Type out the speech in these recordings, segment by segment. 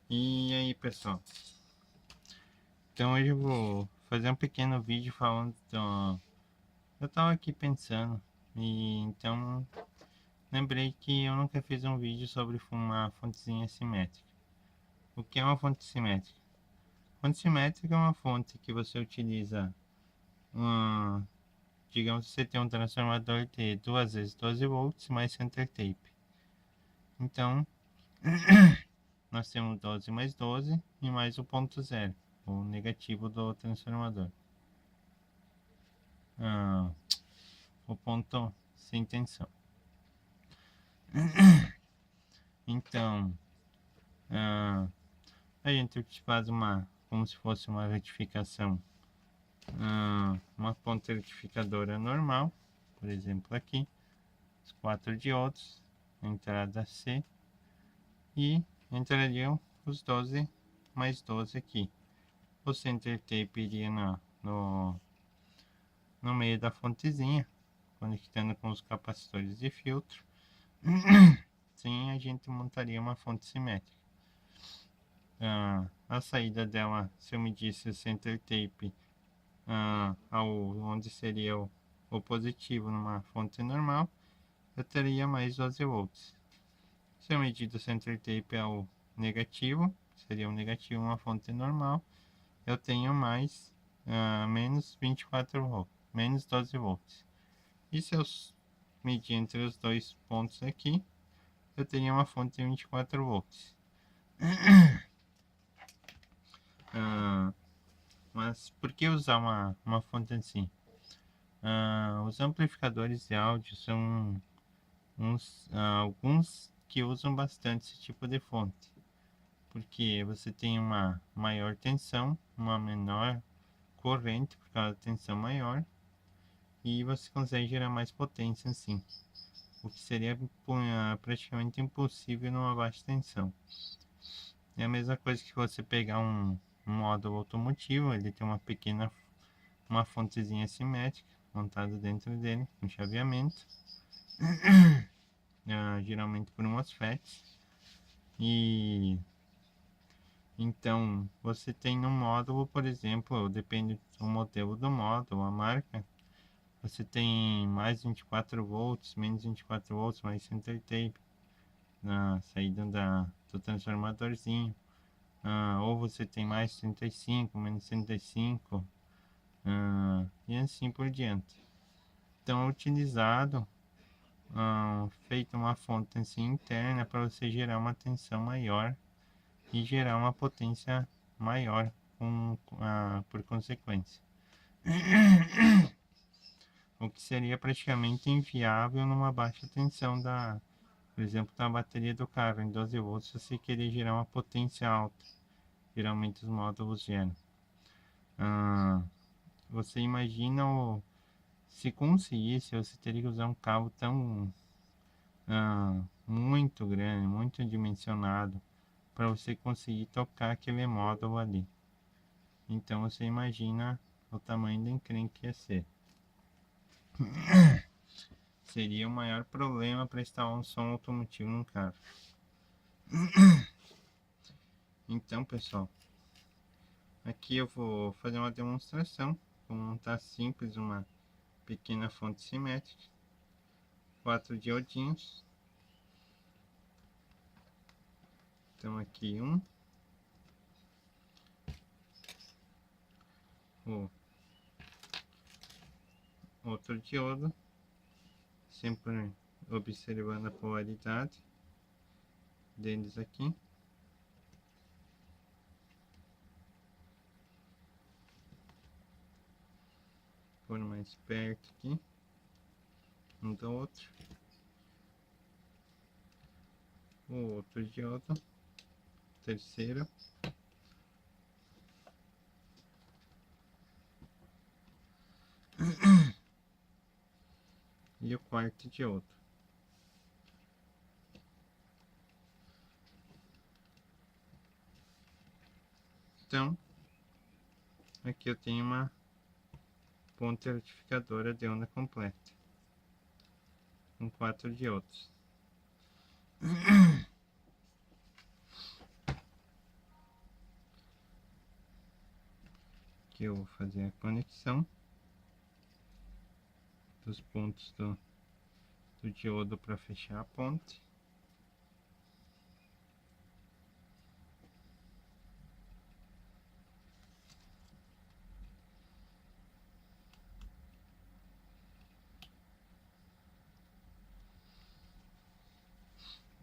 E aí, pessoal? Então hoje eu vou fazer um pequeno vídeo falando Eu tava aqui pensando e então lembrei que eu nunca fiz um vídeo sobre uma fontezinha simétrica. O que é uma fonte simétrica? Fonte simétrica é uma fonte que você utiliza uma, digamos que você tem um transformador de 2 vezes 12 volts mais center tape. Então, nós temos 12 mais 12 e mais o ponto zero, o negativo do transformador. O ponto sem tensão. Então, a gente faz como se fosse uma retificação, uma ponta retificadora normal, por exemplo aqui, os 4 diodos, entrada C, e entrariam os 12 mais 12 aqui. O center tape iria no meio da fontezinha, conectando com os capacitores de filtro. Sim, a gente montaria uma fonte simétrica. A saída dela, se eu medisse o center tape onde seria o positivo numa fonte normal, eu teria mais 12 volts. Se eu medir o center tape ao negativo, seria um negativo uma fonte normal, eu tenho mais menos 24 volts, menos 12 volts. E se eu medir entre os dois pontos aqui, eu teria uma fonte de 24 volts. Mas por que usar uma fonte assim? Os amplificadores de áudio são alguns que usam bastante esse tipo de fonte, porque você tem uma maior tensão, uma menor corrente por causa da tensão maior, e você consegue gerar mais potência assim, o que seria praticamente impossível numa baixa tensão. É a mesma coisa que você pegar um módulo automotivo, ele tem uma fontezinha simétrica montada dentro dele, com chaveamento, geralmente por MOSFET. E então você tem no módulo, por exemplo, depende do modelo do módulo, a marca, você tem mais 24 volts, menos 24 volts, mais center tape na saída do transformadorzinho. Ou você tem mais 35, menos 35, e assim por diante. Então é utilizado, feita uma fonte assim, interna para você gerar uma tensão maior e gerar uma potência maior por consequência. O que seria praticamente inviável numa baixa tensão por exemplo, da bateria do carro em 12 volts, se você querer gerar uma potência alta. Geralmente os módulos geram. Você imagina se conseguisse, você teria que usar um cabo tão muito grande, muito dimensionado para você conseguir tocar aquele módulo ali. Então você imagina o tamanho da encrenca que ia ser. Seria o maior problema para instalar um som automotivo num carro. Então, pessoal, aqui eu vou fazer uma demonstração. Vou montar simples uma pequena fonte simétrica, 4 diodinhos. Então aqui o outro diodo, sempre observando a polaridade deles aqui. Por mais perto aqui, um do outro. O outro diodo, terceiro. E o quarto diodo. Então, aqui eu tenho uma ponte retificadora de onda completa, com 4 diodos. Aqui eu vou fazer a conexão dos pontos do diodo para fechar a ponte.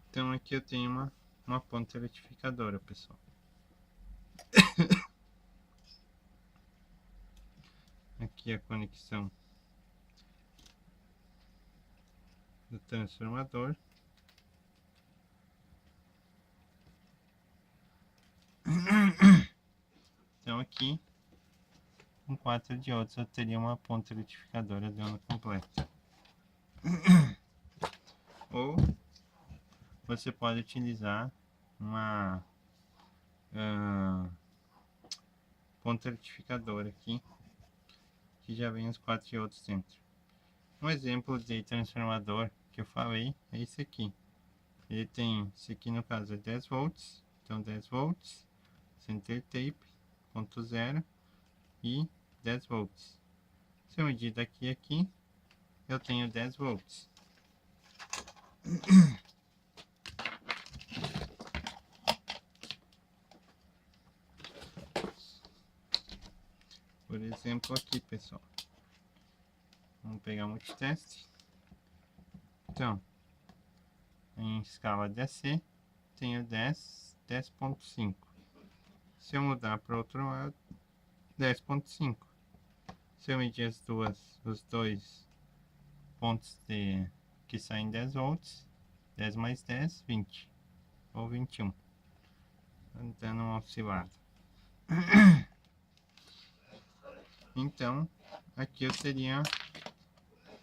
Então aqui eu tenho uma ponte retificadora, pessoal. Aqui a conexão do transformador. Então aqui, com 4 diodos, eu teria uma ponte retificadora de onda completa. Ou você pode utilizar uma ponte retificadora aqui, que já vem os 4 diodos dentro. Um exemplo de transformador que eu falei é esse aqui. Ele tem, esse aqui no caso é 10 volts, então 10 volts, center tape, ponto zero e 10 volts. Se eu medir daqui a aqui, eu tenho 10 volts. Por exemplo aqui, pessoal. Vamos pegar o multiteste. Então, em escala DC, tenho 10.5. Se eu mudar para o outro lado, 10.5. Se eu medir os dois pontos que saem 10 volts, 10 mais 10, 20. Ou 21. Dando uma oscilada. Então, aqui eu teria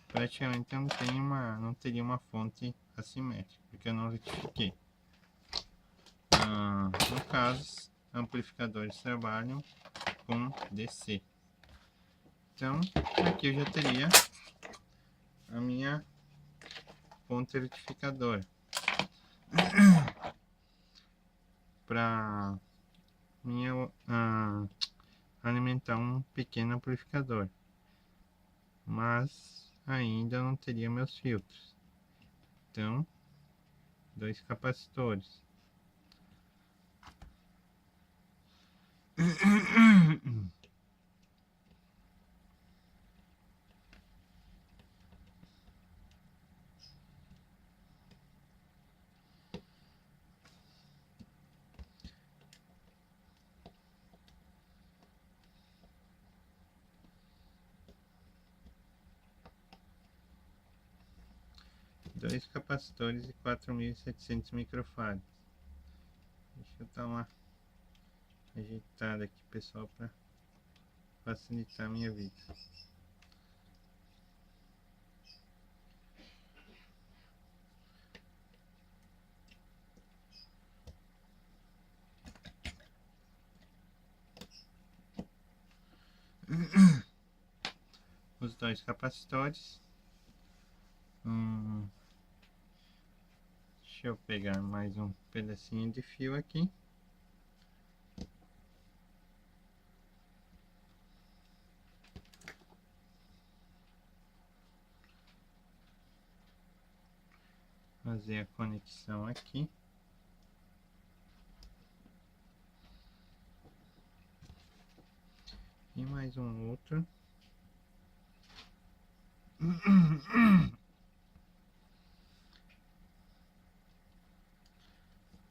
praticamente não teria uma fonte assimétrica, porque eu não retifiquei. No caso, amplificadores trabalham com DC. Então, aqui eu já teria a minha ponte retificadora para alimentar um pequeno amplificador, mas ainda não teria meus filtros. Então, 2 capacitores. Dois capacitores e 4.700 microfarads. Deixa eu dar uma ajeitada aqui, pessoal, para facilitar a minha vida. Os dois capacitores. Deixa eu pegar mais um pedacinho de fio aqui. Fazer a conexão aqui. E mais um outro.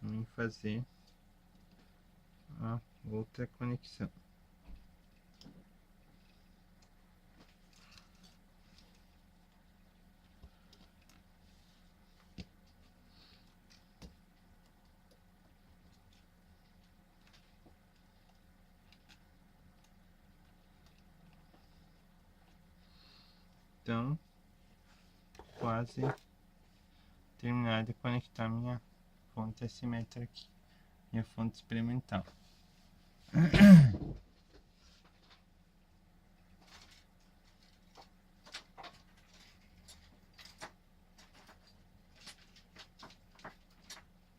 Vamos fazer a outra conexão. Então, quase terminar de conectar minha fonte assimétrica aqui, minha fonte experimental.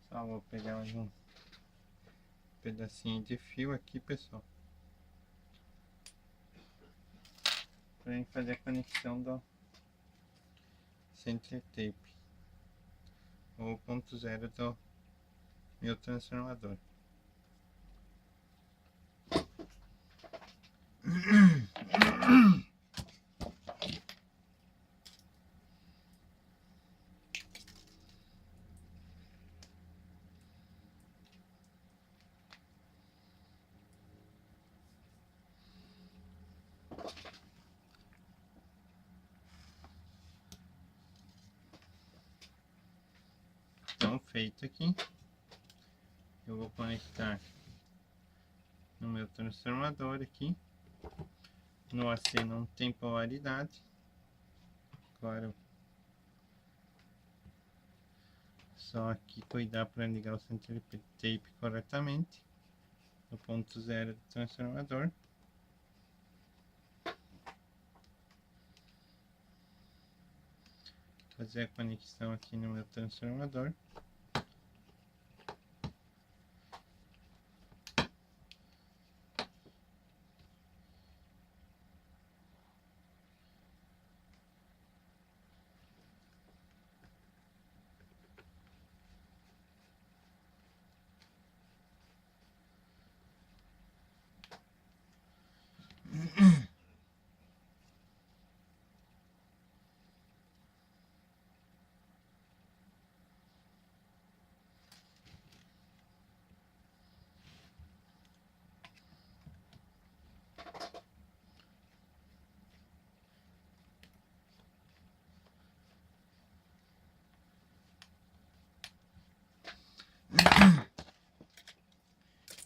Só vou pegar mais um pedacinho de fio aqui, pessoal. pra gente fazer a conexão do center tape ou ponto zero do meu transformador. Então, feito aqui, eu vou conectar no meu transformador aqui. No AC não tem polaridade. Claro, só aqui cuidar para ligar o center tape corretamente no ponto zero do transformador. Fazer a conexão aqui no meu transformador.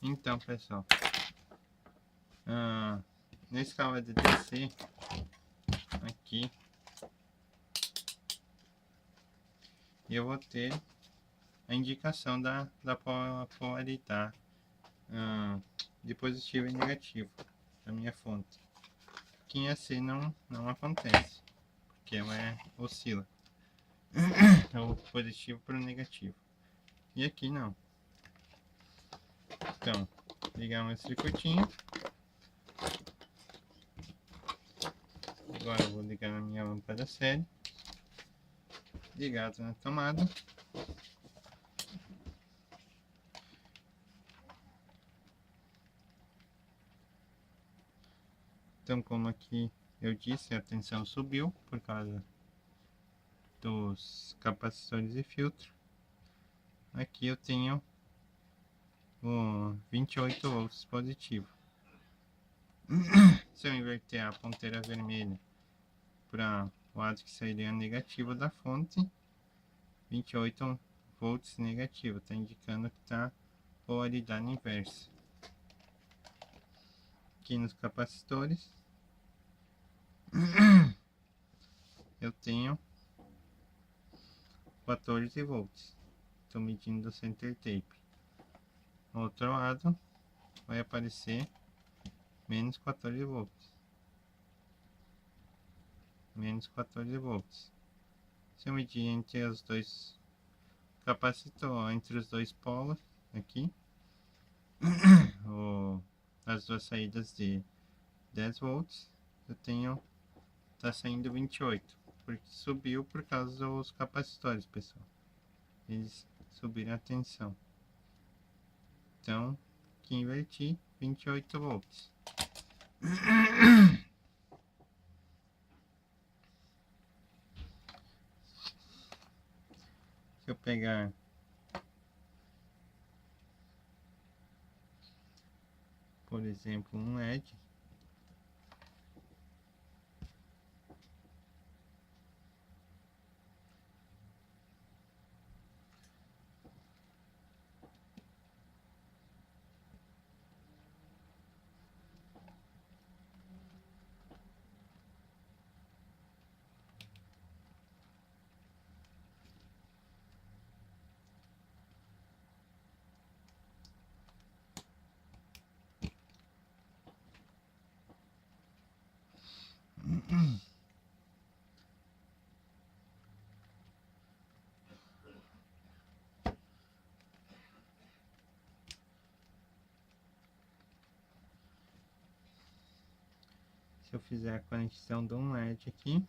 Então, pessoal, na escala de DC aqui eu vou ter a indicação da polaridade de positivo e negativo da minha fonte. Aqui em AC não acontece, porque ela oscila o positivo para o negativo, e aqui não. Então, ligar meu circuitinho. Agora eu vou ligar na minha lâmpada série, ligado na tomada. Então, como aqui eu disse, a tensão subiu por causa dos capacitores e filtro. Aqui eu tenho o 28 volts positivo. Se eu inverter a ponteira vermelha para o lado que seria negativo da fonte, 28 volts negativo, está indicando que está polaridade inversa. Aqui nos capacitores eu tenho 14 volts. Estou medindo o center tape. No outro lado vai aparecer menos 14 volts. Menos 14 volts. Se eu medir entre os dois capacitores, entre os dois polos aqui, as duas saídas de 10 volts, eu tenho, tá saindo 28, porque subiu por causa dos capacitores, pessoal. Eles subiram a tensão. Então, aqui inverti 28 volts. Se eu pegar por exemplo um LED, Se eu fizer a conexão de um LED aqui,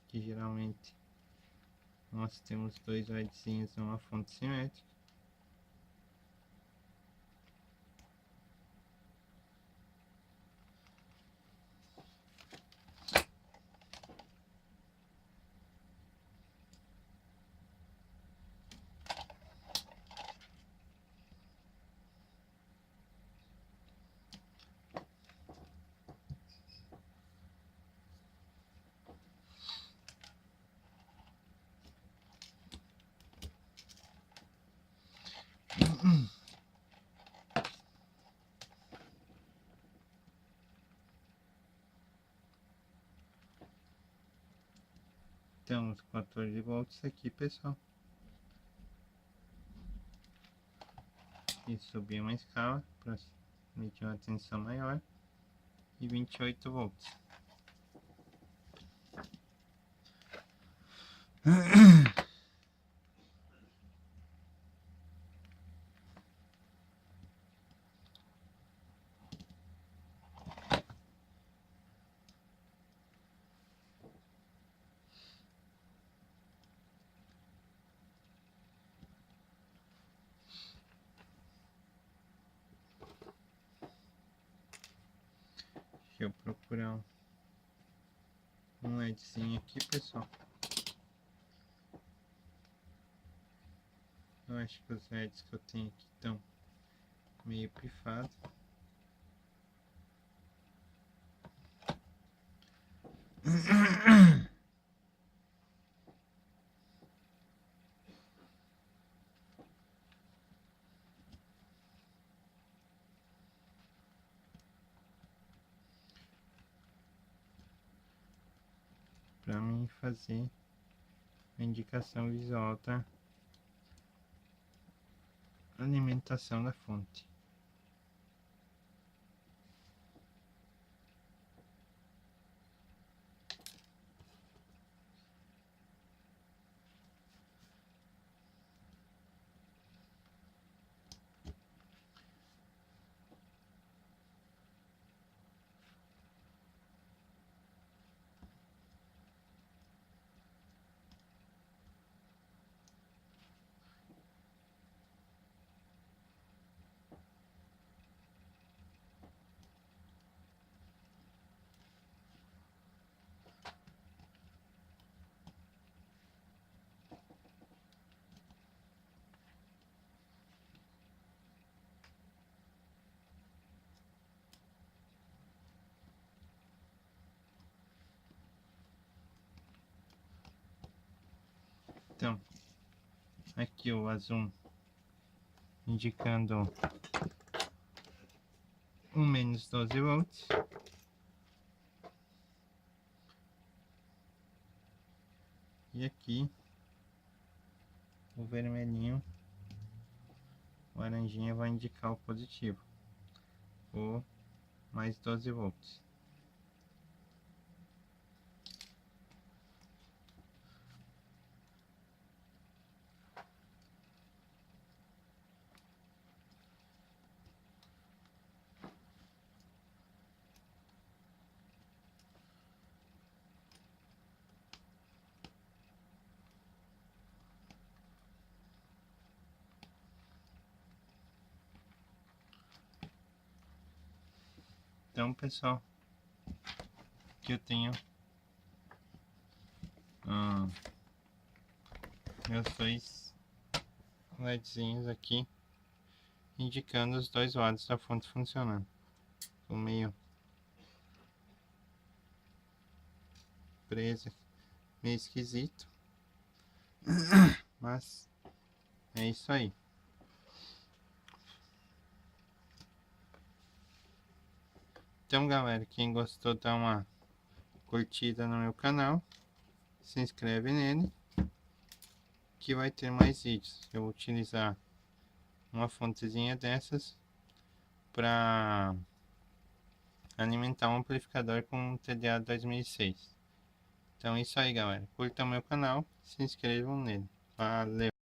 que geralmente nós temos dois LEDzinhos numa fonte simétrica. Temos 14 volts aqui, pessoal. E subir uma escala para medir uma tensão maior. E 28 volts. Deixa eu procurar um LEDzinho aqui, pessoal. Eu acho que os LEDs que eu tenho aqui estão meio pifados. Para mim fazer a indicação visual da alimentação da fonte. Então, aqui o azul indicando um menos 12 volts. E aqui o vermelhinho, o laranjinha vai indicar o positivo, o mais 12 volts. Então, pessoal, aqui eu tenho meus dois LEDzinhos aqui indicando os dois lados da fonte funcionando. Ficou meio preso, meio esquisito, mas é isso aí. Então, galera, quem gostou, dá uma curtida no meu canal, se inscreve nele, que vai ter mais vídeos. Eu vou utilizar uma fontezinha dessas para alimentar um amplificador com TDA 2006. Então é isso aí, galera. Curtam meu canal, se inscrevam nele. Valeu!